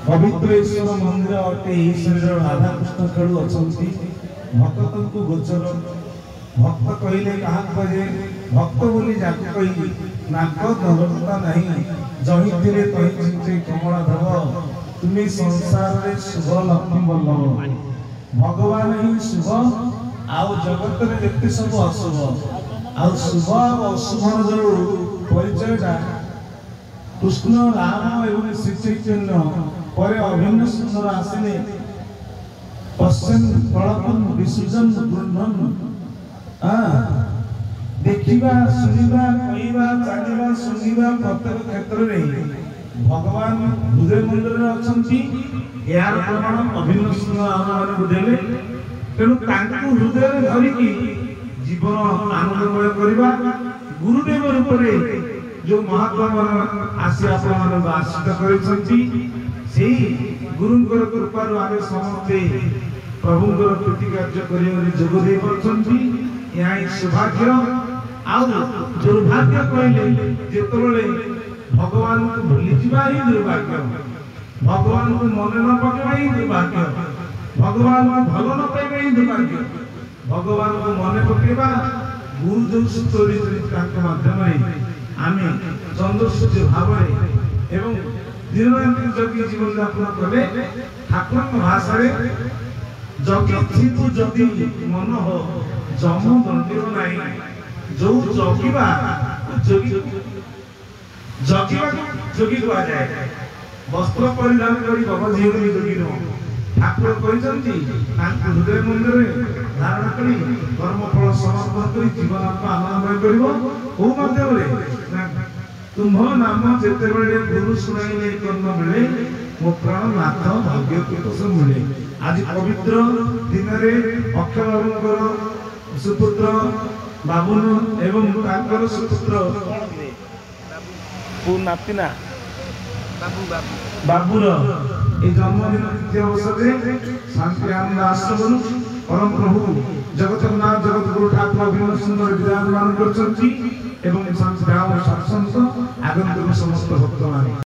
पवित्र ईश्वर मंदिर अटे शरीर राधा कृष्ण खेलु अछंती भक्त को गोचर भक्त कहले कहा कहे भक्त बोली जाके कही नाक धरता नहीं जही थिले कही चिंते कमला धव तुम्हें संसार रे शुभ लक्ष्मी बल्लभ भगवान ही शुभ आउ जगत रे जेते सब अशुभ आउ शुभ और अशुभ जो परिचयटा कृष्ण राम एवं श्री चैतन्य पर अभिन्न सुंदर आसिने पश्चिम फलकन विसर्जन गुणन देखिबा सुनिबा कहिबा जानिबा सुनिबा प्रत्येक क्षेत्र रे भगवान हृदय मंदिर रे अछंती यार प्रमाण अभिन्न सुंदर आमान बुझेले तेनु तांकु हृदय रे धरि की जीवन आनंदमय करबा गुरुदेव रूप रे जो महात्मा आसी आपण आश्रित करिसंती सेही गुरुंकर कृपारु आमे समस्ते प्रभुंकर कृति कार्य करियो जोग दे परछंती यही सौभाग्य आउ दुर्भाग्य कहले जेतबेले भगवान को भूली जिबा ही दुर्भाग्य भगवान को मन न पकेबा ही दुर्भाग्य भगवान को भलो न पाइबा ही दुर्भाग्य भगवान को मन पकेबा गुरु जो सूत्र के माध्यम रे आमे चंद्रसूर्य भाव एवं दिन रात जगी जीवन यापन कले ठाकुर भाषा रे जगी थी जदि मन हो जम दंडिर नहीं जो जगिबा जोगी जगिबा जोगी कहा जाए वस्त्र परिधान करी बाबा जीवन जोगी न ठाकुर कहते हृदय मंदिर में धारण करी कर्मफल समर्पण करी जीवन आनंदमय कर तुम नाम जिते बड़े गुरु सुनाई कर्म मिले मो प्राण नाथ भाग्य कुतोष मिले आज पवित्र दिन में अक्षय बाबूर सुपुत्र बाबुन एवं तांकर सुपुत्र नातिना बाबूर जन्मदिन तिथि अवसर शांति आनंद आश्रम परम प्रभु जगतनाथ जगत गुरु ठाकुर अभिन्न सुंदर विराजमान करछंती एवं शांति राम सत्संग